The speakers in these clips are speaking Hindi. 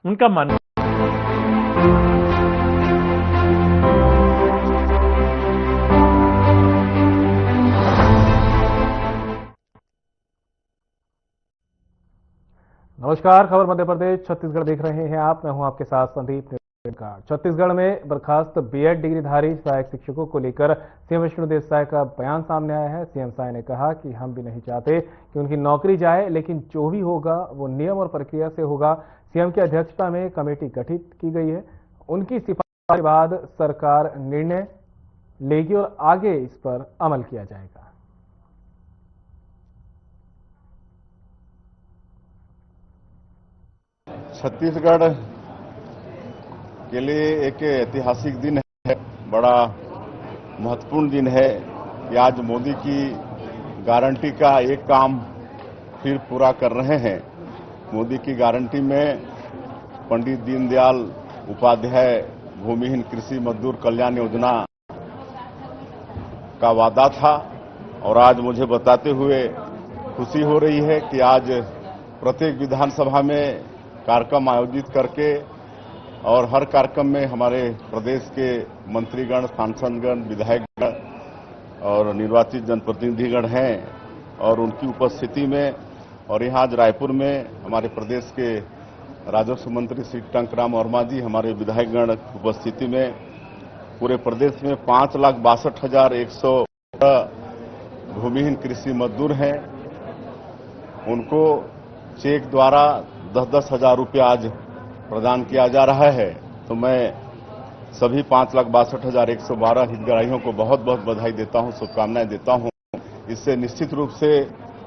उनका मानना नमस्कार, खबर मध्य प्रदेश छत्तीसगढ़ देख रहे हैं आप। मैं हूं आपके साथ संदीप नेकार। छत्तीसगढ़ में बर्खास्त बीएड डिग्रीधारी सहायक शिक्षकों को लेकर सीएम विष्णुदेव साय का बयान सामने आया है। सीएम साय ने कहा कि हम भी नहीं चाहते कि उनकी नौकरी जाए, लेकिन जो भी होगा वो नियम और प्रक्रिया से होगा। सीएम की अध्यक्षता में कमेटी गठित की गई है। उनकी सिफारिश के बाद सरकार निर्णय लेगी और आगे इस पर अमल किया जाएगा। छत्तीसगढ़ के लिए एक ऐतिहासिक दिन है, बड़ा महत्वपूर्ण दिन है कि आज मोदी की गारंटी का एक काम फिर पूरा कर रहे हैं। मोदी की गारंटी में पंडित दीनदयाल उपाध्याय भूमिहीन कृषि मजदूर कल्याण योजना का वादा था और आज मुझे बताते हुए खुशी हो रही है कि आज प्रत्येक विधानसभा में कार्यक्रम आयोजित करके और हर कार्यक्रम में हमारे प्रदेश के मंत्रीगण, सांसदगण, विधायकगण और निर्वाचित जनप्रतिनिधिगण हैं और उनकी उपस्थिति में और यहाँ आज रायपुर में हमारे प्रदेश के राजस्व मंत्री श्री टंकराम वर्मा जी, हमारे विधायकगण की उपस्थिति में पूरे प्रदेश में 5,62,100 भूमिहीन कृषि मजदूर हैं। उनको चेक द्वारा 10-10 हजार रुपया आज प्रदान किया जा रहा है। तो मैं सभी 5,62,112 हितग्राहियों को बहुत बहुत बधाई देता हूं, शुभकामनाएं देता हूं। इससे निश्चित रूप से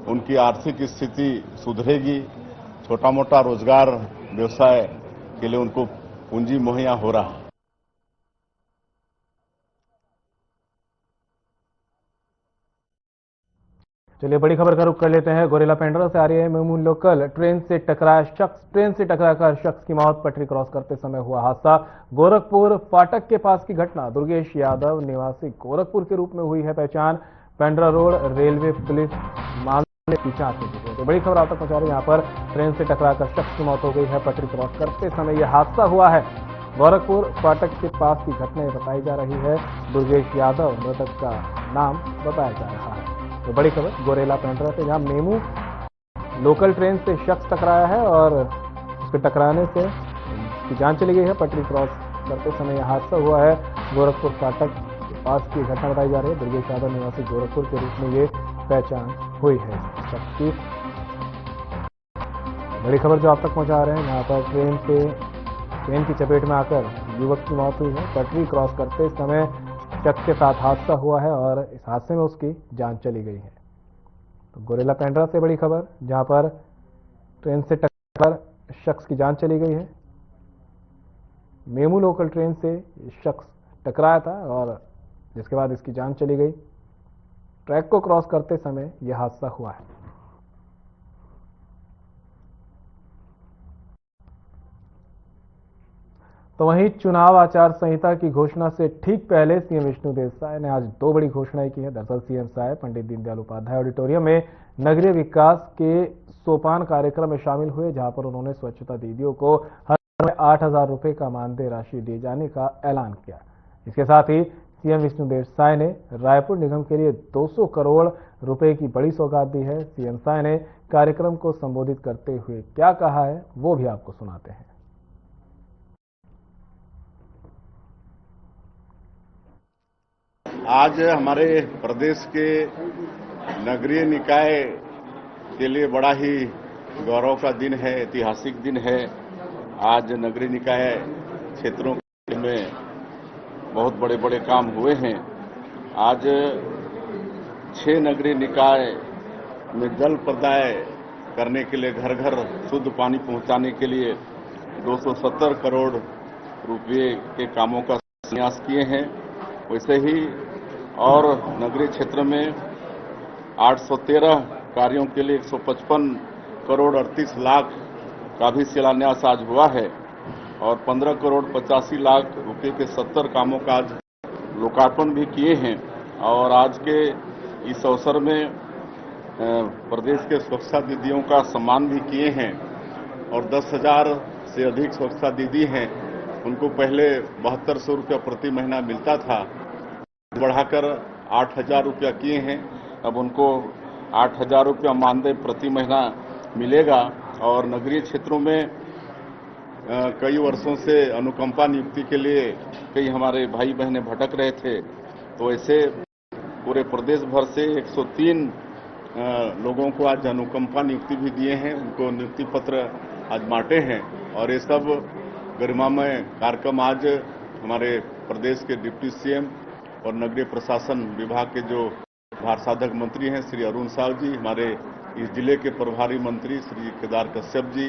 उनकी आर्थिक स्थिति सुधरेगी, छोटा मोटा रोजगार व्यवसाय के लिए उनको पूंजी मुहैया हो रहा है। चलिए बड़ी खबर का रुख कर लेते हैं। गोरेला पेंड्रा से आ रही है मेमू लोकल ट्रेन से टकराकर शख्स की मौत। पटरी क्रॉस करते समय हुआ हादसा। गोरखपुर फाटक के पास की घटना। दुर्गेश यादव निवासी गोरखपुर के रूप में हुई है पहचान। पेंड्रा रोड रेलवे पुलिस मामले की जांच में जुटी है। तो बड़ी खबर आप तक पहुंचा रही है। यहाँ पर ट्रेन से टकराकर शख्स की मौत हो गई है। पटरी क्रॉस करते समय यह हादसा हुआ है। गोरखपुर फाटक के पास की घटना बताई जा रही है। दुर्गेश यादव मृतक का नाम बताया जा रहा है। तो बड़ी खबर गोरेला पेंड्रा से, जहां मेमू लोकल ट्रेन से शख्स टकराया है और उसके टकराने से उसकी जान चली गई है। पटरी क्रॉस करते समय यह हादसा हुआ है। गोरखपुर फाटक के पास की घटना बताई जा रही है। दुर्गेश यादव निवासी गोरखपुर के रूप में ये पहचान हुई है शख्स की। बड़ी खबर जो आप तक पहुंचा रहे हैं, यहाँ पर ट्रेन की चपेट में आकर युवक की मौत हुई है। पटरी क्रॉस करते समय शख्स के साथ हादसा हुआ है और इस हादसे में उसकी जान चली गई है। तो गोरेला पेंड्रा से बड़ी खबर, जहां पर ट्रेन से टक्कर शख्स की जान चली गई है। मेमू लोकल ट्रेन से शख्स टकराया था और जिसके बाद इसकी जान चली गई। ट्रैक को क्रॉस करते समय यह हादसा हुआ है। तो वहीं चुनाव आचार संहिता की घोषणा से ठीक पहले सीएम विष्णुदेव साय ने आज दो बड़ी घोषणाएं की है। दरअसल सीएम साय पंडित दीनदयाल उपाध्याय ऑडिटोरियम में नगरीय विकास के सोपान कार्यक्रम में शामिल हुए, जहां पर उन्होंने स्वच्छता दीदियों को हर में 8,000 रुपए का मानदेय राशि दिए जाने का ऐलान किया। इसके साथ ही सीएम विष्णुदेव साय ने रायपुर निगम के लिए 200 करोड़ रुपए की बड़ी सौगात दी है। सीएम साय ने कार्यक्रम को संबोधित करते हुए क्या कहा है, वो भी आपको सुनाते हैं। आज हमारे प्रदेश के नगरीय निकाय के लिए बड़ा ही गौरव का दिन है, ऐतिहासिक दिन है। आज नगरीय निकाय क्षेत्रों में बहुत बड़े बड़े काम हुए हैं। आज 6 नगरीय निकाय में जल प्रदाय करने के लिए, घर घर शुद्ध पानी पहुंचाने के लिए 270 करोड़ रुपए के कामों का प्रयास किए हैं। वैसे ही और नगरीय क्षेत्र में 813 कार्यों के लिए 155 करोड़ 38 लाख का भी शिलान्यास आज हुआ है और 15 करोड़ 85 लाख रुपए के 70 कामों का आज लोकार्पण भी किए हैं। और आज के इस अवसर में प्रदेश के स्वच्छता दीदियों का सम्मान भी किए हैं और 10,000 से अधिक स्वच्छता दीदी हैं, उनको पहले 7200 रुपया प्रति महीना मिलता था, बढ़ाकर 8000 रुपया किए हैं। अब उनको 8000 रुपया मानदेय प्रति महीना मिलेगा। और नगरीय क्षेत्रों में कई वर्षों से अनुकंपा नियुक्ति के लिए कई हमारे भाई बहनें भटक रहे थे, तो ऐसे पूरे प्रदेश भर से 103 लोगों को आज अनुकंपा नियुक्ति भी दिए हैं, उनको नियुक्ति पत्र आज बांटे हैं। और ये सब गरिमामय कार्यक्रम आज हमारे प्रदेश के डिप्टी सीएम और नगरीय प्रशासन विभाग के जो भार साधक मंत्री हैं श्री अरुण साव जी, हमारे इस जिले के प्रभारी मंत्री श्री केदार कश्यप जी,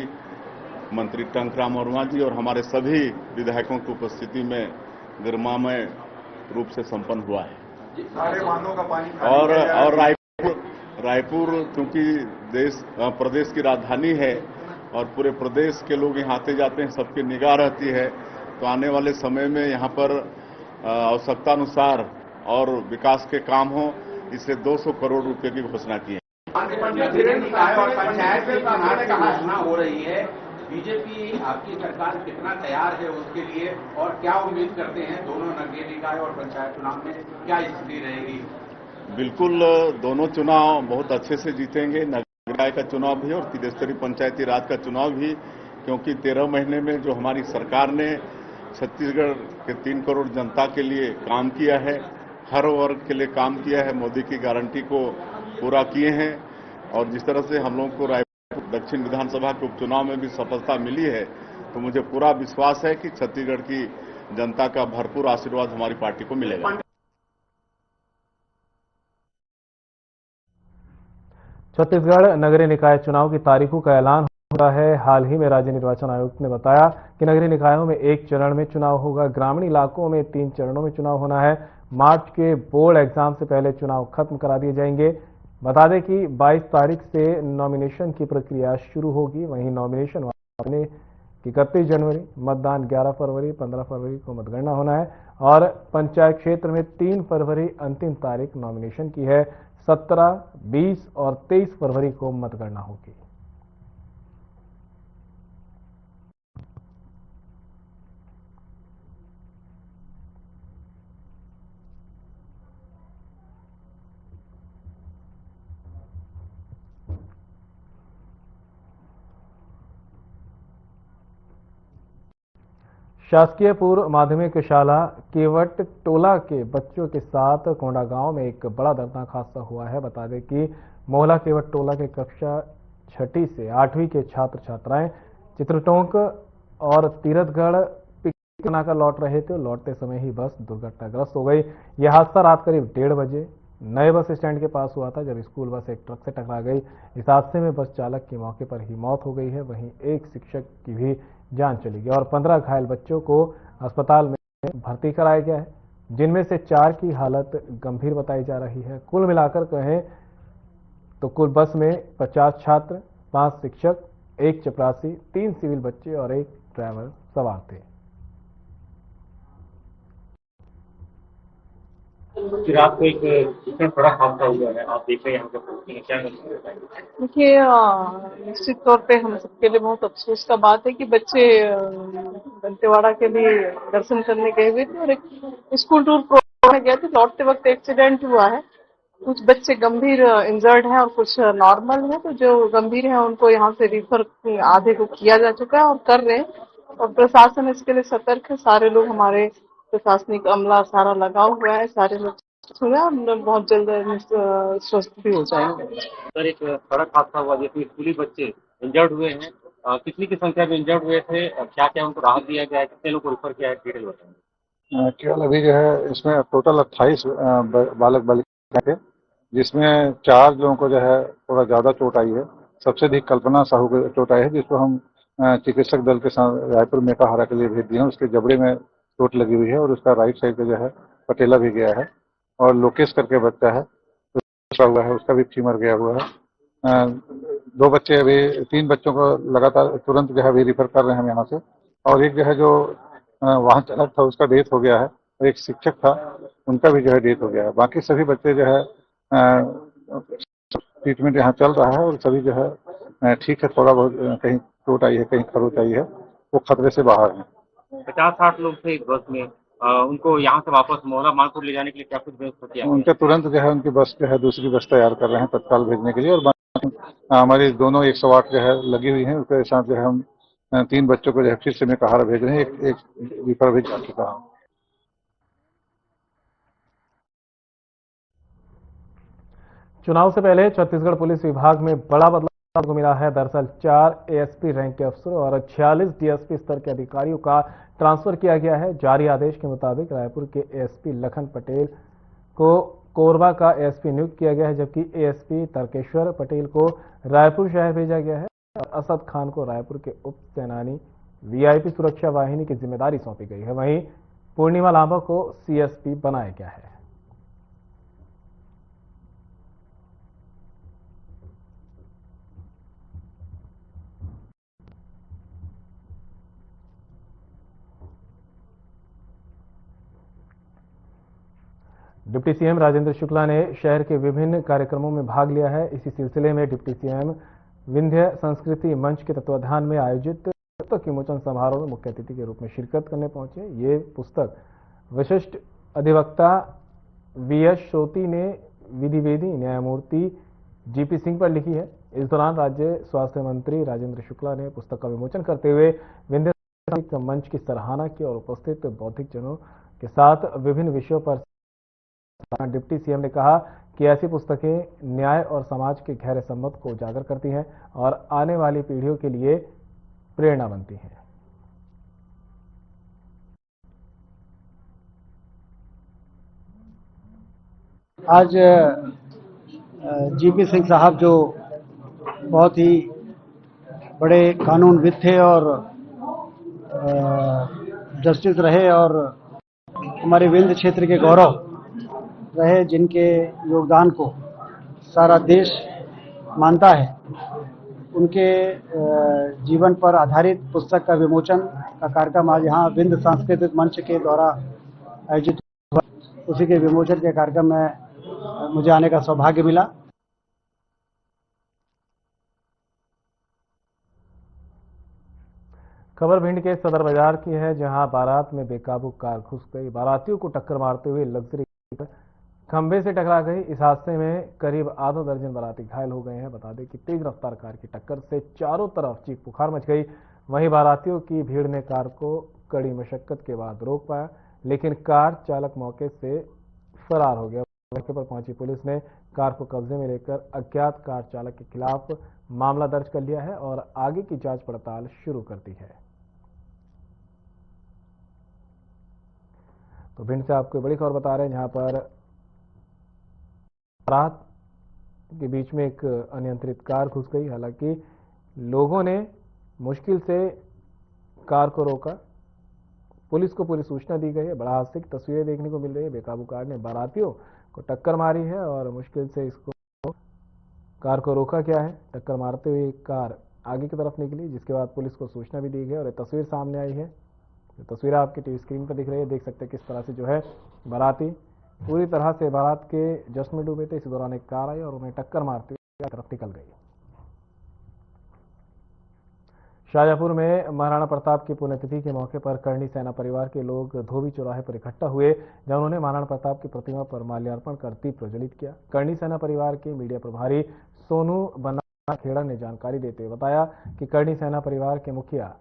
मंत्री टंकराम वर्मा जी और हमारे सभी विधायकों की उपस्थिति में गरिमामय रूप से संपन्न हुआ है। सारे वाहनों का पानी और रायपुर क्योंकि प्रदेश की राजधानी है और पूरे प्रदेश के लोग यहाँ आते जाते हैं, सबकी निगाह रहती है, तो आने वाले समय में यहाँ पर आवश्यकता अनुसार और विकास के काम हो, इसलिए 200 करोड़ रुपए की घोषणा की है। निकाय और पंचायत में चुनाव की घोषणा हो रही है, बीजेपी आपकी सरकार कितना तैयार है उसके लिए और क्या उम्मीद करते हैं दोनों नगरीय निकाय और पंचायत चुनाव में क्या स्थिति रहेगी? बिल्कुल, दोनों चुनाव बहुत अच्छे से जीतेंगे, नगरीय निकाय का चुनाव भी और त्रिस्तरीय पंचायती राज का चुनाव भी, क्योंकि 13 महीने में जो हमारी सरकार ने छत्तीसगढ़ के 3 करोड़ जनता के लिए काम किया है, हर वर्ग के लिए काम किया है, मोदी की गारंटी को पूरा किए हैं। और जिस तरह से हम लोगों को रायपुर दक्षिण विधानसभा के उपचुनाव में भी सफलता मिली है, तो मुझे पूरा विश्वास है कि छत्तीसगढ़ की जनता का भरपूर आशीर्वाद हमारी पार्टी को मिलेगा। छत्तीसगढ़ नगरीय निकाय चुनाव की तारीखों का ऐलान हुआ है। हाल ही में राज्य निर्वाचन आयुक्त ने बताया कि नगरीय निकायों में 1 चरण में चुनाव होगा, ग्रामीण इलाकों में 3 चरणों में चुनाव होना है। मार्च के बोर्ड एग्जाम से पहले चुनाव खत्म करा दिए जाएंगे। बता दें कि 22 तारीख से नॉमिनेशन की प्रक्रिया शुरू होगी, वहीं नॉमिनेशन वापस की 31 जनवरी, मतदान 11 फरवरी, 15 फरवरी को मतगणना होना है और पंचायत क्षेत्र में 3 फरवरी अंतिम तारीख नॉमिनेशन की है। 17, 20 और 23 फरवरी को मतगणना होगी। शासकीय पूर्व माध्यमिक शाला केवट टोला के बच्चों के साथ कोंडागांव में एक बड़ा दर्दनाक हादसा हुआ है। बता दें कि मोहला केवट टोला के कक्षा 6ठी से 8वीं के छात्र छात्राएं चित्रटोंक और तीरथगढ़ पिकनिक बनाकर लौट रहे थे। लौटते समय ही बस दुर्घटनाग्रस्त हो गई। यह हादसा रात करीब 1:30 बजे नए बस स्टैंड के पास हुआ था, जब स्कूल बस एक ट्रक से टकरा गई। इस हादसे में बस चालक की मौके पर ही मौत हो गई है, वहीं एक शिक्षक की भी जान चली गई और 15 घायल बच्चों को अस्पताल में भर्ती कराया गया है, जिनमें से 4 की हालत गंभीर बताई जा रही है। कुल मिलाकर कहें तो कुल बस में 50 छात्र, 5 शिक्षक, 1 चपरासी, 3 सिविल बच्चे और 1 ड्राइवर सवार थे। रात को एक इतना बड़ा हादसा हुआ है, आप देख रहे हैं यहाँ पे क्या? देखिए, निश्चित तौर पे हम सबके लिए बहुत अफसोस का बात है कि बच्चे दंतेवाड़ा के लिए दर्शन करने गए हुए थे और एक स्कूल टूर प्रोग्राम में गए थे। लौटते वक्त एक्सीडेंट हुआ है। कुछ बच्चे गंभीर इंजर्ड हैं और कुछ नॉर्मल है। तो जो गंभीर है उनको यहाँ से रिफर आधे को किया जा चुका है और कर रहे हैं और प्रशासन इसके लिए सतर्क है। सारे लोग, हमारे प्रशासनिक अमला सारा लगा हुआ है, सारे लोग बहुत जल्द स्वस्थ भी हो जाएंगे। सर, एक सड़क हादसा हुआ जिसमें स्कूली बच्चे इंजर्ड हुए हैं, कितनी की संख्या में इंजर्ड हुए थे, क्या क्या उनको राहत दिया गया है, कितने लोग को रिफर किया है, डिटेल बताएंगे। केवल अभी जो है इसमें टोटल 28 बालक बालिका थे, जिसमें 4 लोगों को जो है थोड़ा ज्यादा चोट आई है। सबसे अधिक कल्पना साहू को चोट आई है, जिसको हम चिकित्सक दल के साथ रायपुर मेकाहारा के लिए भेज दिए हैं। उसके जबड़े में चोट लगी हुई है और उसका राइट साइड पे जो है पटेला भी गया है। और लोकेश करके बच्चा है तो हुआ है, उसका भी फीमर गया हुआ है। 2 बच्चे अभी 3 बच्चों को लगातार तुरंत जो है अभी रिफर कर रहे हैं हम यहाँ से। और एक जो है जो वाहन चालक था उसका डेथ हो गया है और एक शिक्षक था उनका भी जो है डेथ हो गया है। बाकी सभी बच्चे जो है ट्रीटमेंट यहाँ चल रहा है और सभी जो है ठीक है। थोड़ा बहुत कहीं चोट आई है, कहीं खरोच आई है। वो खतरे से बाहर हैं। 50-60 लोग थे इस बस में, उनको यहाँ से वापस मोहला मानपुर ले जाने के लिए क्या कुछ व्यवस्था किया गया? उनके तुरंत जो है उनकी बस जो है दूसरी बस तैयार कर रहे हैं तत्काल भेजने के लिए। और हमारी दोनों 108 जो है लगी हुई हैं, उसके साथ जो है हम 3 बच्चों को जो है फिर से मेकाहारा भेज रहे हैं। एक रिफर भेज जा चुका हूँ। चुनाव से पहले छत्तीसगढ़ पुलिस विभाग में बड़ा बदलाव को मिला है। दरअसल 4 एएसपी रैंक के अफसरों और 46 डीएसपी स्तर के अधिकारियों का ट्रांसफर किया गया है। जारी आदेश के मुताबिक रायपुर के एएसपी लखन पटेल को कोरबा का एएसपी नियुक्त किया गया है, जबकि एएसपी तर्केश्वर पटेल को रायपुर शहर भेजा गया है और असद खान को रायपुर के उप सेनानी वीआईपी सुरक्षा वाहिनी की जिम्मेदारी सौंपी गई है। वहीं पूर्णिमा लांबा को सीएसपी बनाया गया है। डिप्टी सीएम राजेंद्र शुक्ला ने शहर के विभिन्न कार्यक्रमों में भाग लिया है। इसी सिलसिले में डिप्टी सीएम विंध्य संस्कृति मंच के तत्वाधान में आयोजित पुस्तक विमोचन समारोह में मुख्य अतिथि के रूप में शिरकत करने पहुंचे। ये पुस्तक विशिष्ट अधिवक्ता वीएस श्रोती ने विधिवेदी न्यायमूर्ति जीपी सिंह पर लिखी है। इस दौरान राज्य स्वास्थ्य मंत्री राजेंद्र शुक्ला ने पुस्तक का विमोचन करते हुए विंध्य संस्कृति मंच की सराहना की और उपस्थित बौद्धिक जनों के साथ विभिन्न विषयों पर डिप्टी सीएम ने कहा कि ऐसी पुस्तकें न्याय और समाज के गहरे संबंध को उजागर करती हैं और आने वाली पीढ़ियों के लिए प्रेरणा बनती हैं। आज जीपी सिंह साहब जो बहुत ही बड़े कानूनविद थे और जस्टिस रहे और हमारे विंध्य क्षेत्र के गौरव रहे, जिनके योगदान को सारा देश मानता है, उनके जीवन पर आधारित पुस्तक का विमोचन का कार्यक्रम आज यहाँ विंध्य सांस्कृतिक मंच के द्वारा आयोजित हुआ। उसी के विमोचन के कार्यक्रम में मुझे आने का सौभाग्य मिला। खबर भिंड के सदर बाजार की है, जहां बारात में बेकाबू कार घुस गई। बारातियों को टक्कर मारते हुए लग्जरी खंभे से टकरा गई। इस हादसे में करीब आधा दर्जन बाराती घायल हो गए हैं। बता दें कि तेज रफ्तार कार की टक्कर से चारों तरफ चीख पुकार मच गई। वहीं बारातियों की भीड़ ने कार को कड़ी मशक्कत के बाद रोक पाया, लेकिन कार चालक मौके से फरार हो गया। मौके पर पहुंची पुलिस ने कार को कब्जे में लेकर अज्ञात कार चालक के खिलाफ मामला दर्ज कर लिया है और आगे की जांच पड़ताल शुरू कर दी है। तो भिंड से आपको बड़ी खबर बता रहे हैं, जहां पर बारात के बीच में एक अनियंत्रित कार घुस गई। हालांकि लोगों ने मुश्किल से कार को रोका। पुलिस को पूरी सूचना दी गई है। बड़ा हादसे की तस्वीरें देखने को मिल रही है। बेकाबू कार ने बारातियों को टक्कर मारी है और मुश्किल से इसको कार को रोका गया है। टक्कर मारते हुए कार आगे की तरफ निकली, जिसके बाद पुलिस को सूचना भी दी गई और ये तस्वीर सामने आई है। ये तस्वीर आपकी टीवी स्क्रीन पर दिख रही है। देख सकते हैं किस तरह से जो है बाराती पूरी तरह से बारात के जश्न में डूबे थे। इसी दौरान एक कार आई और उन्हें टक्कर मारते हुए तरफ निकल गई। शाजापुर में महाराणा प्रताप की पुण्यतिथि के मौके पर करणी सेना परिवार के लोग धोबी चौराहे पर इकट्ठा हुए, जहां उन्होंने महाराणा प्रताप की प्रतिमा पर माल्यार्पण कर दीप प्रज्वलित किया। करणी सेना परिवार के मीडिया प्रभारी सोनू बना खेड़ा ने जानकारी देते हुए बताया कि करणी सेना परिवार के मुखिया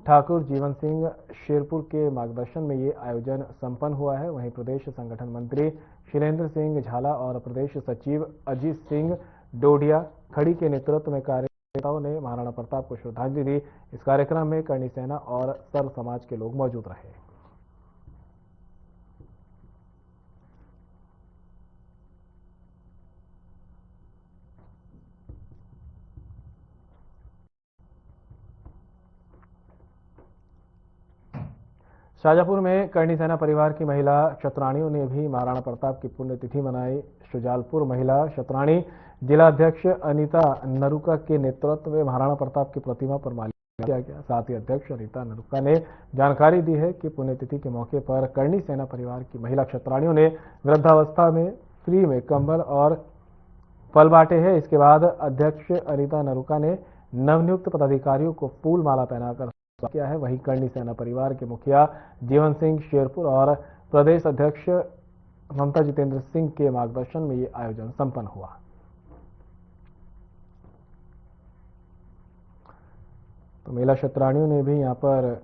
ठाकुर जीवन सिंह शेरपुर के मार्गदर्शन में ये आयोजन संपन्न हुआ है। वहीं प्रदेश संगठन मंत्री शीलेंद्र सिंह झाला और प्रदेश सचिव अजीत सिंह डोडिया खड़ी के नेतृत्व में कार्यकर्ताओं ने महाराणा प्रताप को श्रद्धांजलि दी। इस कार्यक्रम में करणी सेना और सर्व समाज के लोग मौजूद रहे। शाजापुर में करणी सेना परिवार की महिला शतराणियों ने भी महाराणा प्रताप की पुण्यतिथि मनाई। शुजालपुर महिला शतराणी जिलाध्यक्ष अनीता नरुका के नेतृत्व में महाराणा प्रताप की प्रतिमा पर माल्यार्पण किया गया। साथ ही अध्यक्ष अनीता नरुका ने जानकारी दी है कि पुण्यतिथि के मौके पर करणी सेना परिवार की महिला शतराणियों ने वृद्धावस्था में फ्री में कंबल और फल बांटे हैं। इसके बाद अध्यक्ष अनीता नरुका ने नवनियुक्त पदाधिकारियों को फूल माला पहनाकर किया है। वहीं करनी सेना परिवार के मुखिया जीवन सिंह शेरपुर और प्रदेश अध्यक्ष ममता जितेंद्र सिंह के मार्गदर्शन में ये आयोजन संपन्न हुआ। तो महिला क्षेत्राणियों ने भी यहां पर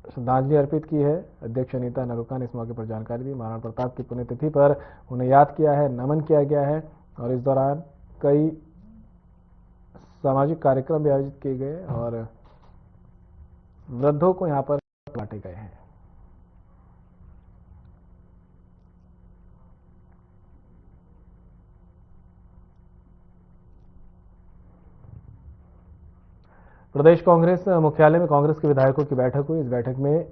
श्रद्धांजलि अर्पित की है। अध्यक्ष अनीता नरोका ने इस मौके पर जानकारी दी। महाराणा प्रताप की पुण्यतिथि पर उन्हें याद किया है, नमन किया गया है और इस दौरान कई सामाजिक कार्यक्रम भी आयोजित किए गए और वृद्धों को यहां पर बांटे गए हैं। प्रदेश कांग्रेस मुख्यालय में कांग्रेस के विधायकों की बैठक हुई। इस बैठक में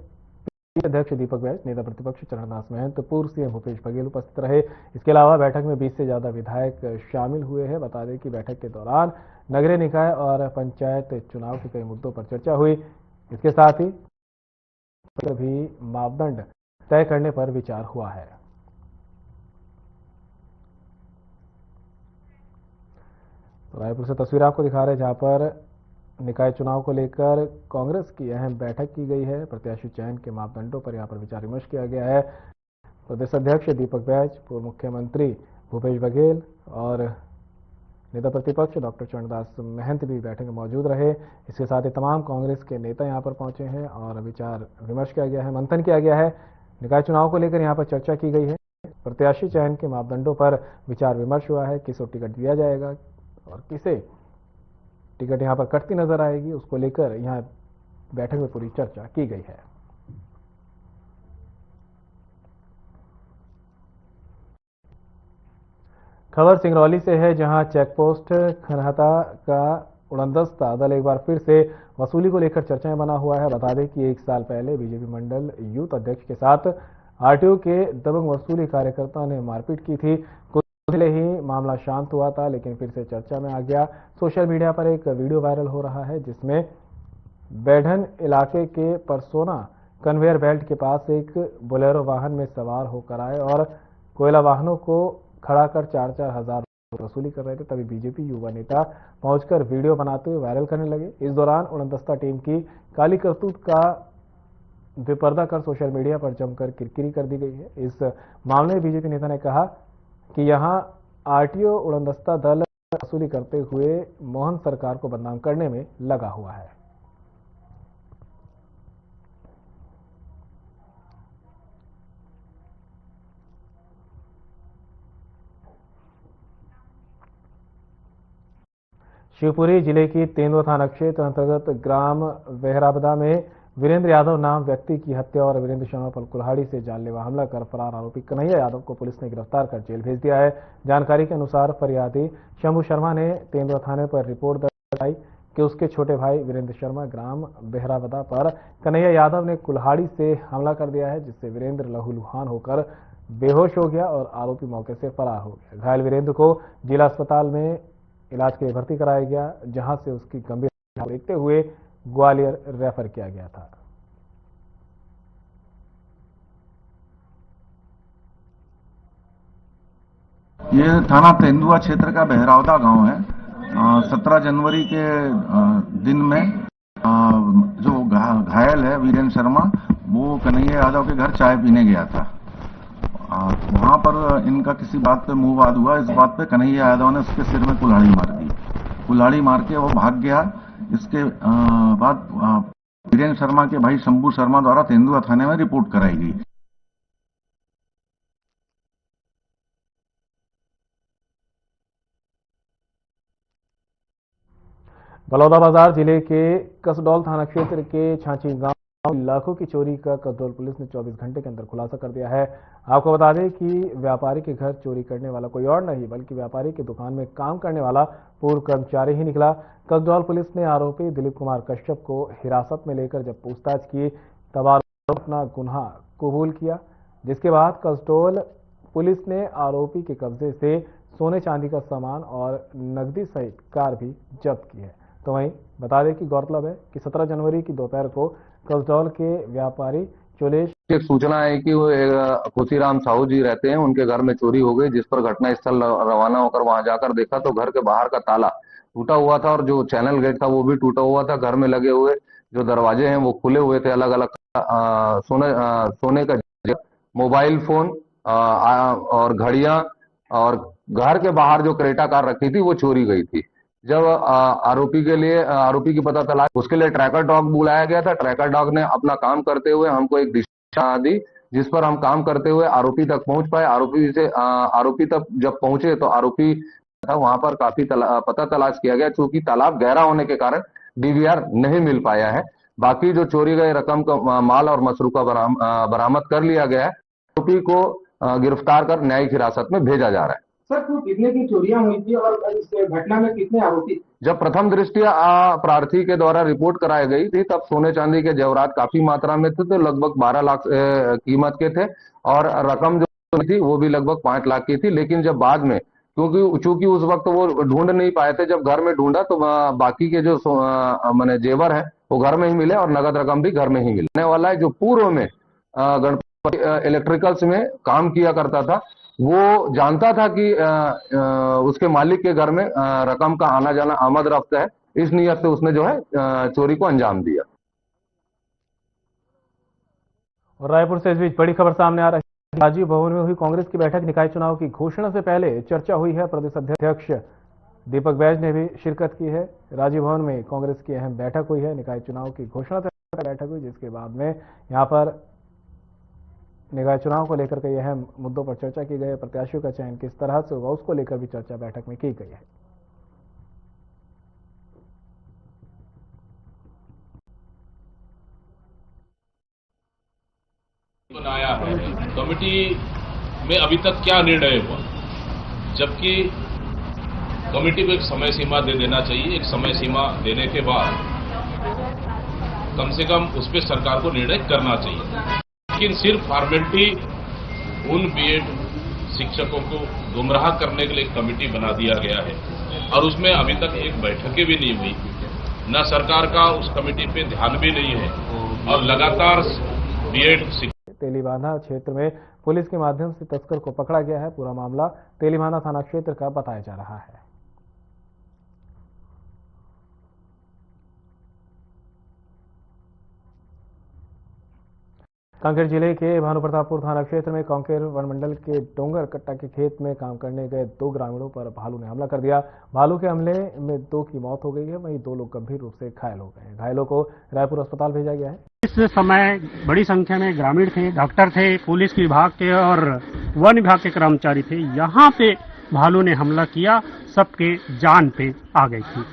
अध्यक्ष दीपक बैज, नेता प्रतिपक्ष चरणदास महंत, पूर्व सीएम भूपेश बघेल उपस्थित रहे। इसके अलावा बैठक में 20 से ज्यादा विधायक शामिल हुए हैं। बता दें कि बैठक के दौरान नगरीय निकाय और पंचायत चुनाव के कई मुद्दों पर चर्चा हुई। इसके साथ ही भी मापदंड तय करने पर विचार हुआ है। तो रायपुर से तस्वीर आपको दिखा रहे हैं जहां पर निकाय चुनाव को लेकर कांग्रेस की अहम बैठक की गई है। प्रत्याशी चयन के मापदंडों पर यहां पर विचार विमर्श किया गया है। प्रदेश अध्यक्ष दीपक बैज, पूर्व मुख्यमंत्री भूपेश बघेल और नेता प्रतिपक्ष डॉक्टर चरणदास महंत भी बैठक में मौजूद रहे। इसके साथ ही तमाम कांग्रेस के नेता यहां पर पहुंचे हैं और विचार विमर्श किया गया है, मंथन किया गया है। निकाय चुनाव को लेकर यहां पर चर्चा की गई है। प्रत्याशी चयन के मापदंडों पर विचार विमर्श हुआ है। किसको टिकट दिया जाएगा और किसे टिकट यहां पर कटती नजर आएगी, उसको लेकर यहां बैठक में पूरी चर्चा की गई है। खबर सिंगरौली से है जहां चेकपोस्ट खनहता का उड़नदस्ता दल एक बार फिर से वसूली को लेकर चर्चाएं बना हुआ है। बता दें कि 1 साल पहले बीजेपी मंडल यूथ अध्यक्ष के साथ आरटीओ के दबंग वसूली कार्यकर्ता ने मारपीट की थी। कुछ पहले ही मामला शांत हुआ था, लेकिन फिर से चर्चा में आ गया। सोशल मीडिया पर एक वीडियो वायरल हो रहा है जिसमें बैढन इलाके के परसोना कन्वेयर बेल्ट के पास एक बोलेरो वाहन में सवार होकर आए और कोयला वाहनों को खड़ा कर 4-4 हजार वसूली कर रहे थे। तभी बीजेपी युवा नेता पहुंचकर वीडियो बनाते हुए वायरल करने लगे। इस दौरान उड़नदस्ता टीम की काली करतूत का बेपर्दा कर सोशल मीडिया पर जमकर किरकिरी कर दी गई है। इस मामले में बीजेपी नेता ने कहा कि यहां आरटीओ उड़नदस्ता दल वसूली करते हुए मोहन सरकार को बदनाम करने में लगा हुआ है। शिवपुरी जिले की तेंदुआ थाना क्षेत्र अंतर्गत ग्राम वेहराबदा में वीरेंद्र यादव नाम व्यक्ति की हत्या और वीरेंद्र शर्मा पर कुल्हाड़ी से जानलेवा हमला कर फरार आरोपी कन्हैया यादव को पुलिस ने गिरफ्तार कर जेल भेज दिया है। जानकारी के अनुसार फरियादी शंभू शर्मा ने तेंदुआ थाने पर रिपोर्ट दर्ज कराई कि उसके छोटे भाई वीरेंद्र शर्मा ग्राम वेहराबदा पर कन्हैया यादव ने कुल्हाड़ी से हमला कर दिया है, जिससे वीरेंद्र लहूलुहान होकर बेहोश हो गया और आरोपी मौके से फरार हो गया। घायल वीरेंद्र को जिला अस्पताल में इलाज के लिए भर्ती कराया गया, जहां से उसकी गंभीर हालत देखते हुए ग्वालियर रेफर किया गया था। ये थाना तेंदुआ क्षेत्र का बहरावदा गांव है। 17 जनवरी के दिन में जो घायल है वीरेंद्र शर्मा, वो कन्हैया यादव के घर चाय पीने गया था। वहां पर इनका किसी बात पे मुंह वाद हुआ। इस बात पे कन्हैया यादव ने उसके सिर में कुल्हाड़ी मार दी। कुल्हाड़ी मार के वो भाग गया। इसके बाद वीरेंद्र शर्मा के भाई शंभू शर्मा द्वारा तेंदुआ थाने में रिपोर्ट कराई गई। बलौदाबाजार जिले के कसडौल थाना क्षेत्र के छाछी गांव लाखों की चोरी का कसडौल पुलिस ने 24 घंटे के अंदर खुलासा कर दिया है। आपको बता दें कि व्यापारी के घर चोरी करने वाला कोई और नहीं बल्कि व्यापारी की दुकान में काम करने वाला पूर्व कर्मचारी ही निकला। कसडौल पुलिस ने आरोपी दिलीप कुमार कश्यप को हिरासत में लेकर जब पूछताछ की तब आरोपी अपना गुनाह कबूल किया, जिसके बाद कसडौल पुलिस ने आरोपी के कब्जे से सोने चांदी का सामान और नकदी सहित कार भी जब्त की है। तो वहीं बता दें कि गौरतलब है कि 17 जनवरी की दोपहर को कसडौल के व्यापारी चोलेश एक सूचना है कि वो खुशीराम साहू जी रहते हैं, उनके घर में चोरी हो गई, जिस पर घटना स्थल रवाना होकर वहां जाकर देखा तो घर के बाहर का ताला टूटा हुआ था और जो चैनल गेट था वो भी टूटा हुआ था। घर में लगे हुए जो दरवाजे हैं वो खुले हुए थे, अलग अलग सोने का मोबाइल फोन और घड़ियां और घर के बाहर जो क्रेटा कार रखी थी वो चोरी गई थी। जब आरोपी की पता चला, उसके लिए ट्रैकर डॉग बुलाया गया था। ट्रैकर डॉग ने अपना काम करते हुए हमको एक दिशा दी, जिस पर हम काम करते हुए आरोपी तक पहुंच पाए। आरोपी तक जब पहुंचे तो आरोपी था, वहां पर काफी पता तलाश किया गया, चूंकि तालाब गहरा होने के कारण डीवीआर नहीं मिल पाया है। बाकी जो चोरी गए रकम का माल और मसरूका बरामद कर लिया गया है। आरोपी को गिरफ्तार कर न्यायिक हिरासत में भेजा जा रहा है। सर, कुल कितने की चोरियां हुई थी और इस घटना में कितने आरोपी? जब प्रथम दृष्टया प्रार्थी के द्वारा रिपोर्ट कराई गई थी तब सोने चांदी के जेवरात काफी मात्रा में थे, तो लगभग 12 लाख कीमत के थे और रकम जो थी वो भी लगभग 5 लाख की थी। लेकिन जब बाद में चूंकि उस वक्त वो ढूंढ नहीं पाए थे, जब घर में ढूंढा तो बाकी के जो माने जेवर है वो घर में ही मिले और नगद रकम भी घर में ही मिलने वाला है। जो पूर्व में गणपति इलेक्ट्रिकल्स में काम किया करता था, वो जानता था कि उसके मालिक के घर में रकम का आना जाना आमद रफ्त है। इस नियत से उसने जो है चोरी को अंजाम दिया। और रायपुर से इस बीच बड़ी खबर सामने आ रही है। राजीव भवन में हुई कांग्रेस की बैठक, निकाय चुनाव की घोषणा से पहले चर्चा हुई है। प्रदेश अध्यक्ष दीपक बैज ने भी शिरकत की है। राजीव भवन में कांग्रेस की अहम बैठक हुई है। निकाय चुनाव की घोषणा से पहले बैठक हुई, जिसके बाद में यहां पर निकाय चुनाव को लेकर कई अहम मुद्दों पर चर्चा की गई। प्रत्याशियों का चयन किस तरह से होगा उसको लेकर भी चर्चा बैठक में की गई है। बनाया है कमेटी में अभी तक क्या निर्णय हुआ, जबकि कमेटी को एक समय सीमा दे देना चाहिए। एक समय सीमा देने के बाद कम से कम उस पर सरकार को निर्णय करना चाहिए। लेकिन सिर्फ फॉर्मेलिटी उन बीएड शिक्षकों को गुमराह करने के लिए एक कमेटी बना दिया गया है और उसमें अभी तक एक बैठकें भी नहीं हुई। न सरकार का उस कमेटी पे ध्यान भी नहीं है और लगातार बीएड तेलीबांधा क्षेत्र में पुलिस के माध्यम से तस्कर को पकड़ा गया है। पूरा मामला तेलीबांधा थाना क्षेत्र का बताया जा रहा है। कांकेर जिले के भानुप्रतापपुर थाना क्षेत्र में कांकेर वनमंडल के डोंगर कट्टा के खेत में काम करने गए 2 ग्रामीणों पर भालू ने हमला कर दिया। भालू के हमले में 2 की मौत हो गई है, वहीं 2 लोग गंभीर रूप से घायल हो गए हैं। घायलों को रायपुर अस्पताल भेजा गया है। इस समय बड़ी संख्या में ग्रामीण थे, डॉक्टर थे, पुलिस विभाग के और वन विभाग के कर्मचारी थे। यहाँ पे भालू ने हमला किया, सबके जान पे आ गई थी।